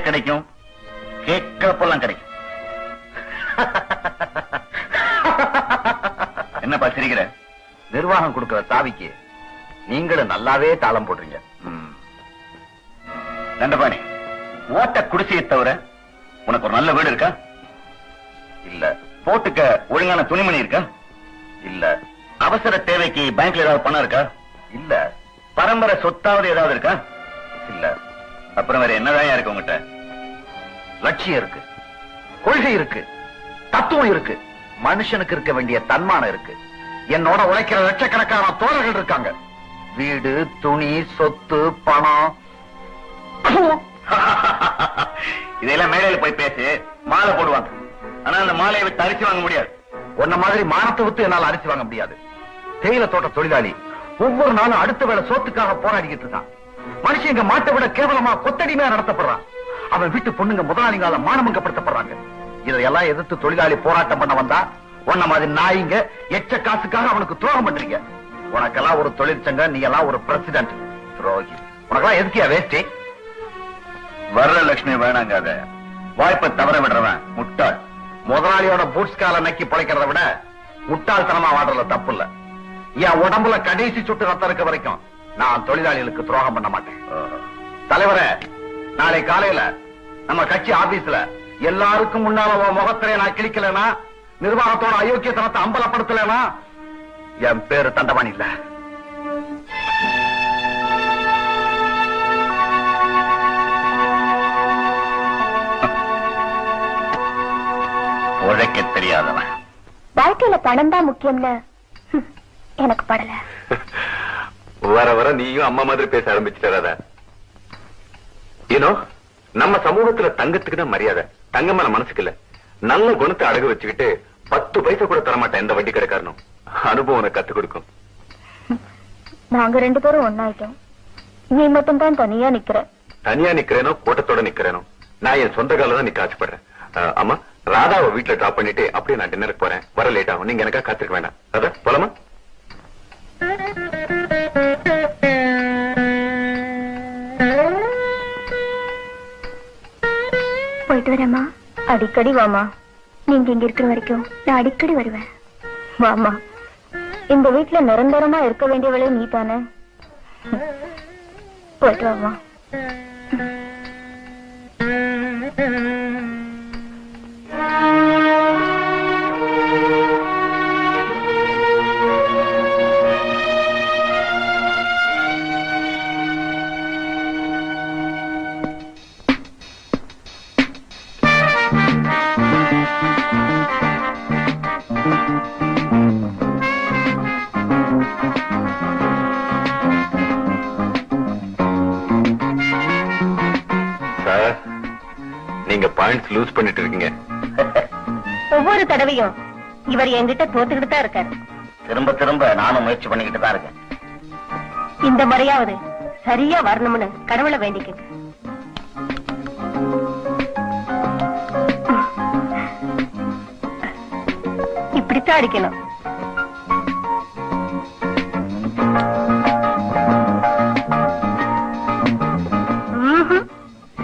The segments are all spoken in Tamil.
கிடைக்கும், கேட்கப்பெல்லாம் கிடைக்கும். என்னப்பா சிரிக்கிற? நிர்வாகம் கொடுக்கிற சாவிக்கு நீங்களும் நல்லாவே தாளம் போடுறீங்க. தண்டபாணி, ஓட்ட குடிசையை தவிர உனக்கு ஒரு நல்ல வீடு இருக்கா? இல்ல. போட்டுக்க ஒழுங்கான துணிமணி இருக்கா? இல்ல. அவசர தேவைக்கு பேங்க்ல ஏதாவது பணம் இருக்கா? இல்ல. பரம்பரை சொத்தாவது ஏதாவது இருக்கா? இல்ல. அப்புறம் வேற என்னதான் இருக்கு உங்ககிட்ட? லட்சியம் இருக்கு, கொள்கை இருக்கு, தத்துவம் இருக்கு, மனுஷனுக்கு இருக்க வேண்டிய தன்மானம் இருக்கு. என்னோட உழைக்கிற லட்சக்கணக்கான தோழர்கள் இருக்காங்க. வீடு, துணி, சொத்து, பணம். இதெல்லாம் மேடையில போய் பேசி மாலை போடுவாங்க. ஆனா அந்த மாலையை விட்டு அரிசி வாங்க முடியாது. உன்ன மாதிரி மானத்தை விட்டு என்னால அரிசி வாங்க முடியாது. தேயிலை தோட்ட தொழிலாளி ஒவ்வொரு நாளும் அடுத்த வேளை சோத்துக்காக போராடிக்கிட்டு இருக்கான். மனுஷன் இங்க மாட்டை விட கேவலமா கொத்தடிமையா நடத்தப்படுறான். அவன் வீட்டு பொண்ணுங்க முதலாளிங்கால மானமங்கப்படுத்தப்படுறாங்க. இதையெல்லாம் எதிர்த்து தொழிலாளி போராட்டம் பண்ண வந்தா உன்ன மாதிரி நாயிங்க எச்ச காசுக்காக அவனுக்கு துரோகம் பண்றீங்க. உனக்கெல்லாம் ஒரு தொழிற்சங்கம், நீ எல்லாம் ஒரு பிரசிடென்ட். துரோகி. உனக்கெல்லாம் எதுக்கியா வேஸ்டி? வரலட்சுமி வேணாங்காத. வாய்ப்பை தவற விடுறவன் முட்டாள். முதலாளியோட பூட்ஸ் கால நக்கி பழைக்கிறத விட முட்டாள்தனமா வாடுறதுல தப்பு இல்ல. என் உடம்புல கடைசி சுட்டு ரத்தம் இருக்க வரைக்கும் நான் தொழிலாளிகளுக்கு துரோகம் பண்ண மாட்டேன். தலைவரே, நாளை காலையில நம்ம கட்சி ஆபீஸ்ல எல்லாருக்கும் முன்னால முகத்திலே நான் கிழிக்கலனா, நிர்வாகத்தோட அயோக்கியத்தனத்தை அம்பலப்படுத்தலனா என் பேரு தண்டபாணி இல்ல. உழைக்க தெரியாதவன். வாழ்க்கையில பணம் தான் முக்கியம்ல. எனக்கு படல. வர வர நீயும் அம்மா மாதிரி பேச ஆரம்பிச்சுட்டார. ஏனோ நம்ம சமூகத்துல தங்கத்துக்கு தான் மரியாதை, தங்கமான மனசுக்கு இல்ல. நல்ல குணத்தை அடகு வச்சுக்கிட்டு 10 பைசா கூட தரமாட்டேன் எந்த வட்டி கடைக்காரனும். அனுபவம் உனக்கு கத்து கொடுக்கும். நாங்க 2 பேரும் ஒன்னாயிட்டோம். நீ மட்டும் தான் தனியா நிக்கிற. தனியா நிக்கிறேனோ கூட்டத்தோட நிக்கிறேனோ, நான் என் சொந்த கால தான் நிக்க ஆசைப்படுறேன். அம்மா, ராதாவை வீட்டுல டிராப் பண்ணிட்டு அப்படியே நான் டின்னருக்கு போறேன். வர லேட் ஆகும். நீங்க எனக்கா காத்திருக்க வேண்டாம். ராதா, போலாமா? போயிட்டு வரேம்மா. அடிக்கடி வாமா. நீங்க இங்க இருக்கிற வரைக்கும் நான் அடிக்கடி வருவேன். வாமா. இந்த வீட்டுல நிரந்தரமா இருக்க வேண்டியவளே நீ தானே. போயிட்டு வாமா. நீங்க பாயிண்ட்ஸ் லூஸ் பண்ணிட்டு இருக்கீங்க. ஒவ்வொரு தடவையும் இவர் என்கிட்ட தோத்துக்கிட்டு தான் இருக்காரு. திரும்ப திரும்ப நானும் முயற்சி பண்ணிக்கிட்டு தான் இருக்கேன். இந்த முறையாவது சரியா வரணும்னு கடவுளை வேண்டிக்க. இப்படித்தான் அடிக்கணும்.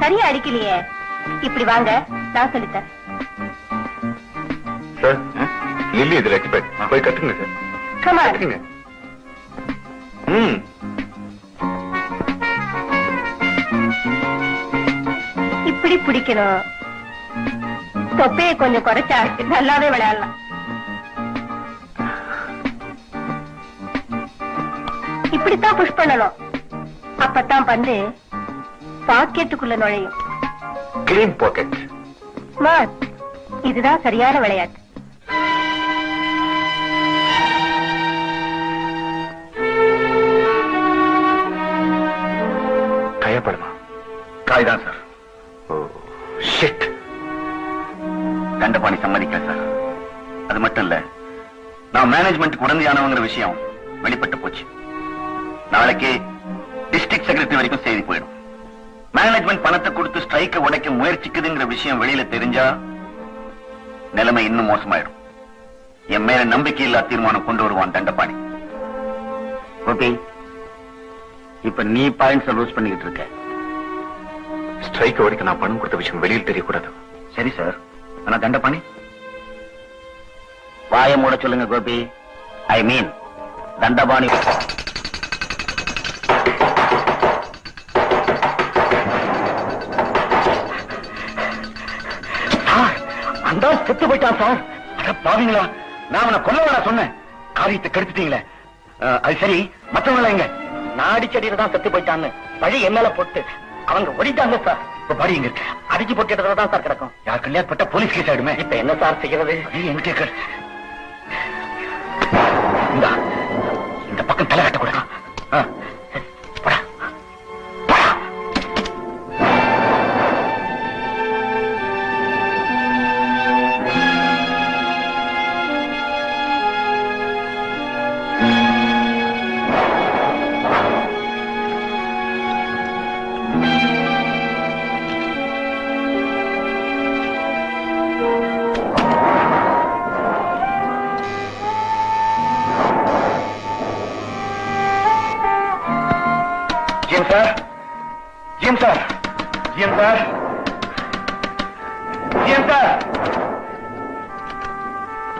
சரியா அடிக்கலையே. இப்படி வாங்க, நான் சொல்லித்தரேன். சார், லில்லி இதுல எக்ஸ்பர்ட். போய் கத்துங்க சார். கத்துங்க. இப்படி பிடிக்கணும். தொப்பையை கொஞ்சம் குறைச்சா நல்லாவே விளையாடலாம். இப்படித்தான் புஷ் பண்ணணும். அப்பத்தான் பந்து பாக்கெட்டுக்குள்ள நுழையும். Clean pocket. இதுதான் சரியான விளையாட்டு. காயப்படுமா? காய்தான் சார். ஷிட். தண்டபாணி சம்மதிக்கல சார். அது மட்டும் இல்ல, நான் மேனேஜ்மெண்ட் உடந்தையானவங்கிற விஷயம் வெளிப்பட்டு போச்சு. நாளைக்கு டிஸ்ட்ரிக்ட் செக்ரட்டரி வரைக்கும் செய்தி போயிடும். மேனேஜ்மெண்ட் பணத்தை கொடுத்து ஸ்ட்ரைக்கை உடைக்க முயற்சிக்குதுங்கிற விஷயம் வெளியில தெரிஞ்சா நிலைமை இன்னும் மோசமாயிடும். என் மேல நம்பிக்கை இல்லா தீர்மானம் கொண்டு வருவான் தண்டபாணி. ஓகே, இப்ப நீ பாயிண்ட்ஸ் லூஸ் பண்ணிக்கிட்டு இருக்க. ஸ்ட்ரைக் வரைக்கும் நான் பணம் கொடுத்த விஷயம் வெளியில் தெரியக்கூடாது. சரி சார். ஆனா தண்டபாணி வாய மூட சொல்லுங்க கோபி. ஐ மீன் தண்டபாணி. அந்த செத்து போயிட்டான் சார். அட பாவீங்களா, நான் அவனை கொல்லவா சொன்னேன், காரியத்தை கெடுத்துட்டீங்களே. அது சரி, மற்றவங்கள எங்க? நான் அடிச்சடியில தான் செத்து போயிட்டான்னு பழி என் மேல போட்டு அவங்க ஓடிட்டாங்க சார். இப்ப படி எங்க இருக்கு? அடிச்சு போட்டு இடத்துல தான் சார் கிடக்கும். யார் கல்யாணப்பட்ட போலீஸ் கேஸ் ஆயிடுமே. இப்ப என்ன சார் செய்யறது? எங்க கேட்க இந்த பக்கம் தலை கட்ட கூட.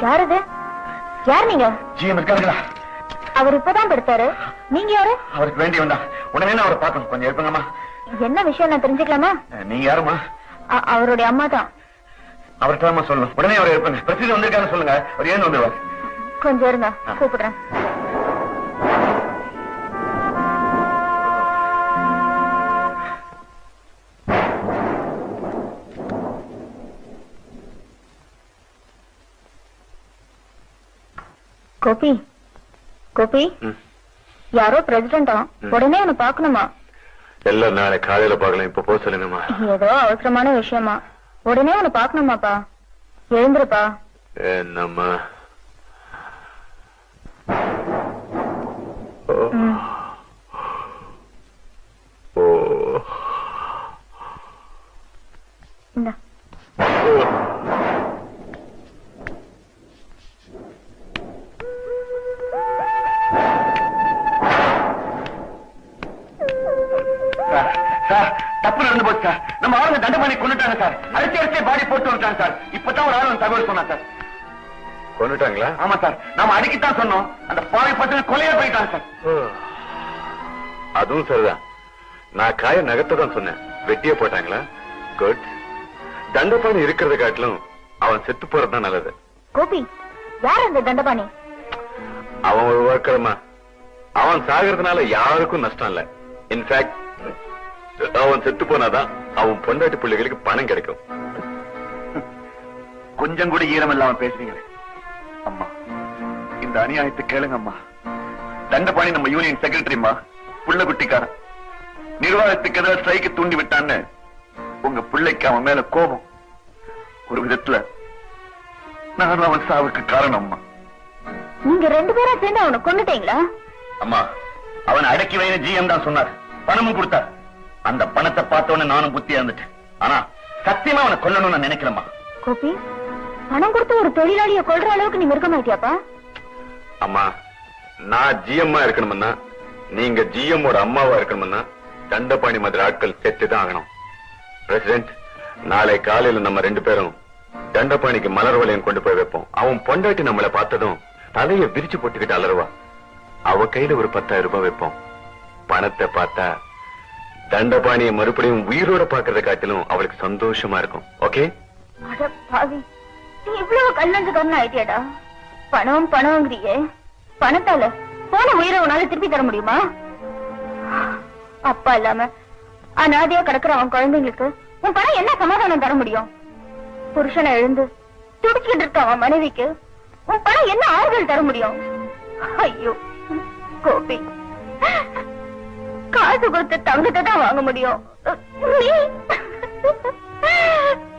யாரு? யார் நீங்க? ஜிஎம் இருக்காங்களா? அவர் இப்பதான் படுத்தாரு. நீங்க யாரு? அவருக்கு வேண்டி வந்தா உடனே அவரை பார்க்கணும். கொஞ்சம் இருப்பங்கம்மா. என்ன விஷயம் நான் தெரிஞ்சுக்கலாமா? நீங்க யாருமா? அவருடைய அம்மா தான். அவர்கிட்ட சொல்லணும். உடனே அவரை இருப்பங்க. பிரசிடன்ட் வந்திருக்காருன்னு சொல்லுங்க. அவர் ஏன் வந்துருவார்? கொஞ்சம் இருங்க, கூப்பிடுறேன். கோபி, கோபி, யாரோ பிரசிடண்டா, உடனே அவனை பாக்கணுமா? எல்லாம் நாளை காலையில பாக்கலாம். இப்ப போக சொல்லுங்கம்மா. ஏதோ அவசரமான விஷயமா, உடனே அவனை பாக்கணுமாப்பா. எழுந்துருப்பா. என்னம்மா? இந்தா. தப்பு நடந்து போச்சு சார். நம்ம ஆளுங்க தண்டபாணி கொண்டுட்டாங்க சார். அடிச்சு பாடி போட்டு வந்துட்டாங்க சார். இப்பதான் ஒரு ஆளு தகவல் சொன்னா சார். கொண்டுட்டாங்களா? ஆமா சார். நாம அடிக்கத்தான் சொன்னோம். அந்த பாவை பத்து கொலையா போயிட்டாங்க சார். அதுவும் சரிதான். நான் காய நகர்த்ததான் சொன்னேன். வெட்டியே போட்டாங்களா? குட். தண்டபாணி இருக்கிறத காட்டிலும் அவன் செத்து போறதுதான் நல்லது. கோபி, யார் அந்த தண்டபாணி? அவன் ஒரு வாக்கமா. அவன் சாகிறதுனால யாருக்கும் நஷ்டம் இல்ல. இன்ஃபேக்ட் அவன் செத்து போனாதான் அவன் பொண்டாட்டி பிள்ளைகளுக்கு பணம் கிடைக்கும். கொஞ்சம் கூட ஈரம் இல்லாம பேசுறீங்களே அம்மா. இந்த அநியாயத்தை கேளுங்க அம்மா. தண்டபாணி நம்ம யூனியன் செக்ரட்டரிமா, புள்ள குட்டிக்காரன். நிர்வாகத்துக்கு எதிராக ஸ்ட்ரைக்கு தூண்டி விட்டான்னு உங்க பிள்ளைக்கு அவன் மேல கோபம். ஒரு விதத்துல நான் அவன் சாவுக்கு காரணம் அம்மா. நீங்க ரெண்டு பேரும் சேர்ந்து அவனை கொண்டுட்டீங்களா? அம்மா, அவனை அடக்கி வைன ஜிஎம் தான் சொன்னார். பணமும் கொடுத்தார். அந்த பணத்தை பார்த்தவன நானும் புத்தி இருந்துட்டேன். ஆனா சத்தியமா அவனை கொல்லணும்னு நான் நினைக்கலம்மா. கோபி, பணம் கொடுத்து ஒரு தொழிலாளிய கொல்ற அளவுக்கு நீ மிருகமாயிட்டியாப்பா? அம்மா, நான் ஜிஎம்மா இருக்கணும்னா, நீங்க ஜிஎம்மோட அம்மாவா இருக்கணும்னா தண்டபாணி மாதிரி ஆட்கள் செத்துதான் ஆகணும். பிரசிடென்ட், நாளை காலையில நம்ம ரெண்டு பேரும் தண்டபாணிக்கு மலர் வளையம் கொண்டு போய் வைப்போம். அவன் பொண்டாட்டி நம்மளை பார்த்ததும் தலையை விரிச்சு போட்டுக்கிட்டு அலறுவா. அவ கையில ஒரு 10,000 ரூபாய் வைப்போம். பணத்தை பார்த்தா தண்டபாணியை மறுபடியும் உயிரோட பாக்குறத காட்டிலும் அவளுக்கு சந்தோஷமா இருக்கும். ஓகே? அட பாவி, நீ இவ்வளவு கல்லஞ்சக்காரன் ஆயிட்டியாடா. பணம் பணம்ங்கிறியே, பணத்தால போன உயிரை உன்னால திருப்பி தர முடியுமா? அப்பா இல்லாம அநாதையா கிடக்குற அவன் குழந்தைங்களுக்கு உன் பணம் என்ன சமாதானம் தர முடியும்? புருஷனை எழுந்து துடிச்சுக்கிட்டு இருக்க அவன் மனைவிக்கு உன் பணம் என்ன ஆறுதல் தர முடியும்? ஐயோ கோபி, காசு கொடுத்து தங்கத்தை தான் வாங்க முடியும். நீ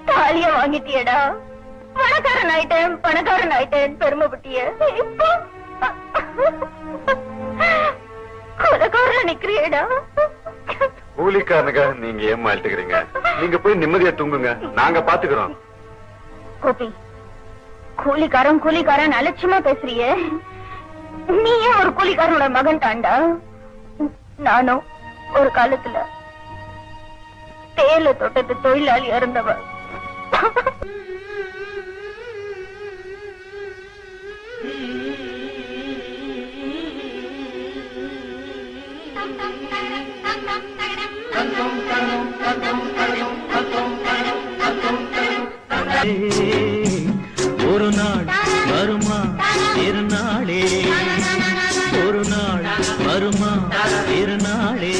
தாலிய வாங்கிட்டியடா. பணக்காரன் ஆயிட்டேன் பெருமைப்பட்டிய. இப்போ கொலைக்காரன் நிக்கிறியடா. கூலிக்காரனுக்காக நீங்க ஏமாட்டுக்கிறீங்க. நீங்க போய் நிம்மதியா தூங்குங்க, நாங்க பாத்துக்கிறோம். கோபி, கூலிக்காரன் அலட்சியமா பேசுறியே. நீயே ஒரு கூலிக்காரனோட மகன் தாண்டா. நானும் ஒரு காலத்துல தேயிலை தோட்டத்து தொழிலாளியா இருந்தவ. ஒரு நாள் வருமா திருநாளே, ஒரு நாள் வருமா திருநாளே.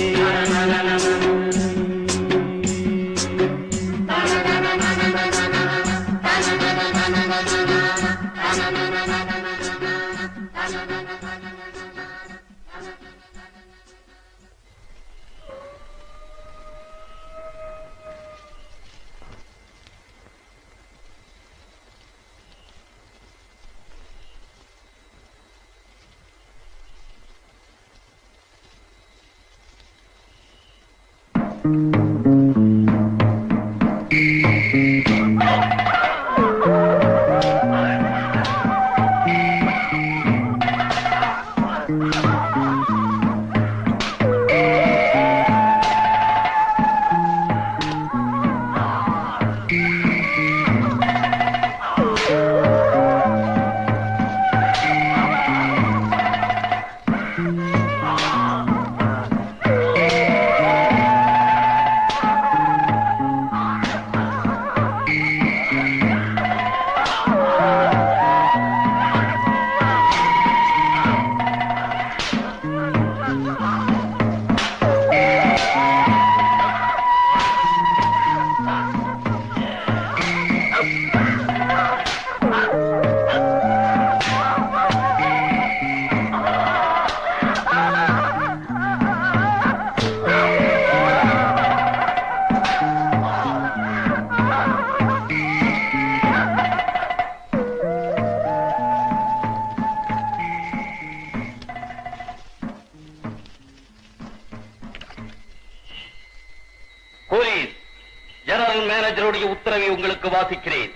உத்தரவை உங்களுக்கு வாசிக்கிறேன்.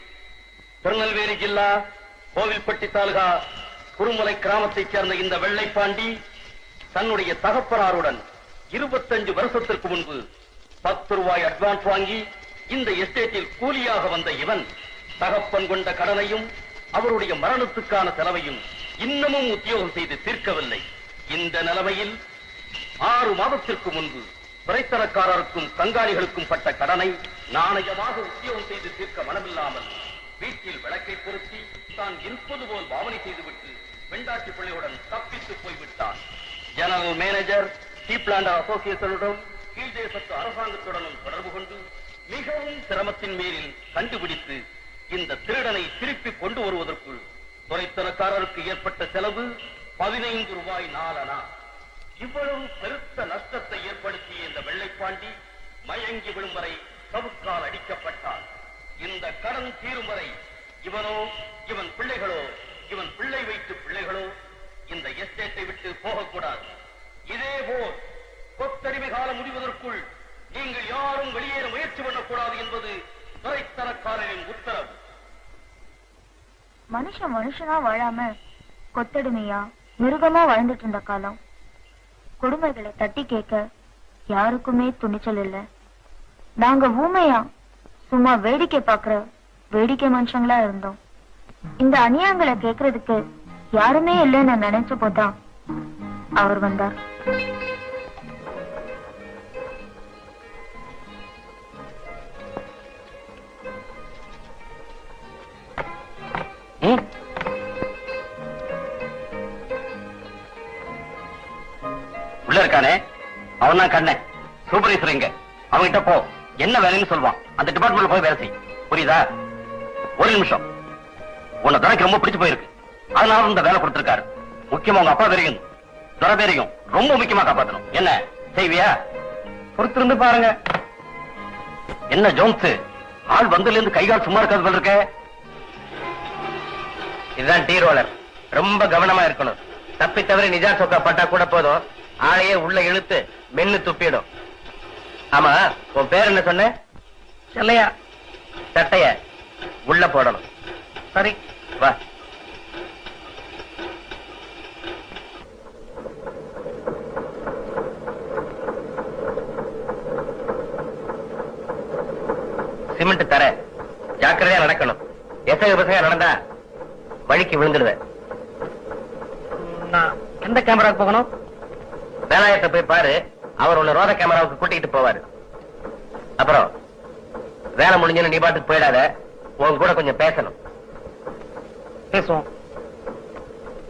திருநெல்வேலி ஜில்லா கோவில்பட்டி தாலுகா குருமலை கிராமத்தைச் சேர்ந்த இந்த வெள்ளைப்பாண்டி தன்னுடைய தகப்பனாருடன் 25 வருஷத்திற்கு முன்பு 10 ரூபாய் அட்வான்ஸ் வாங்கி இந்த எஸ்டேட்டில் கூலியாக வந்த இவன் தகப்பன் கொண்ட கடனையும் அவருடைய மரணத்துக்கான செலவையும் இன்னமும் உத்தியோகம் செய்து தீர்க்கவில்லை. இந்த நிலைமையில் 6 மாதத்திற்கு முன்பு துறைத்தரக்காரருக்கும் கங்காணிகளுக்கும் பட்ட கடனை நாணயமாக உத்தியோகம் செய்து தீர்க்க மனமில்லாமல் வீட்டில் விளக்கை பொருத்தி தான் இருப்பது போல் பாவனை செய்துவிட்டு வெண்டாட்சி பிள்ளையுடன் தப்பித்து போய்விட்டான். ஜெனரல் மேனேஜர் சீப்லாண்ட் அசோசியேஷனுடன் கீழ்தேசத்து அரசாங்கத்துடனும் தொடர்பு கொண்டு மிகவும் சிரமத்தின் மேலில் கண்டுபிடித்து இந்த திருடனை திருப்பி கொண்டு வருவதற்குள் துறைத்தரக்காரருக்கு ஏற்பட்ட செலவு 15 ரூபாய் 4 அணா. இவ்வளவு பெருத்த நஷ்டத்தை ஏற்படுத்திய இந்த வெள்ளைப்பாண்டி மயங்கி விழும் வரை சவுக்கால் அடிக்கப்பட்டார். இந்த கடன் தீரும் வரை இவனோ இவன் பிள்ளைகளோ இவன் பிள்ளை வைத்து பிள்ளைகளோ இந்த எஸ்டேட்டை விட்டு போகக்கூடாது. இதேபோல் கொத்தடிமை காலம் முடிவதற்குள் நீங்கள் யாரும் வெளியேற முயற்சி பண்ணக்கூடாது என்பது துறைத்தரக்காரரின் உத்தரவு. மனுஷனா வாழாம கொத்தடிமையா மிருகமா வாழ்ந்துட்டு இருந்த காலம். கொடுமைகளை தட்டி கேட்க யாருக்குமே துணிச்சல் இல்ல. நாங்க ஊமையா சும்மா வேடிக்கை பாக்குற வேடிக்கை மனுஷங்களா இருந்தோம். இந்த அநியாயங்களை கேக்குறதுக்கு யாருமே இல்லைன்னு நினைச்ச போதான் அவர் வந்தார். உள்ள இருக்கானே அவன் தான் கண்ணன் சூப்பர்வைசர். இங்க அவன்கிட்ட போ, என்ன வேலைன்னு சொல்லுவான். அந்த டிபார்ட்மெண்ட்ல போய் வேலை செய், புரியுதா? ஒரு நிமிஷம், உன்னை துறைக்கு ரொம்ப பிடிச்சு போயிருக்கு, அதனால இந்த வேலை கொடுத்திருக்காரு. முக்கியமா உங்க அப்பா பேரையும் துறை பேரையும் ரொம்ப முக்கியமா காப்பாற்றணும். என்ன செய்வியா? பொறுத்திருந்து பாருங்க. என்ன ஜோன்ஸ், ஆள் வந்ததுல இருந்து கைகால் சும்மா இருக்காது போல இருக்க. இதுதான் டீ ரோலர், ரொம்ப கவனமா இருக்கணும். தப்பி தவறி நிஜா சொக்கா பட்டா கூட போதும், ஆளையே உள்ள இழுத்து மென்னு துப்பிடும். ஆமா, உன் பேர் என்ன சொன்ன? செல்லையா. சட்டைய உள்ள போடணும். சரி வா. சிமெண்ட் தர ஜாக்கிரதையா நடக்கணும். எசக பசங்க நடந்தா வழிக்கு விழுந்துடுவேன். நான் எந்த கேமராவுக்கு போகணும்? வேலாயத்தை போய் பாரு, அவர் உள்ள ரோத கேமராவுக்கு கூட்டிட்டு போவாரு. அப்புறம் வேலை முடிஞ்சுன்னு நீ பாட்டுக்கு போயிடாத, உன் கூட கொஞ்சம் பேசணும். பேசுவோம்.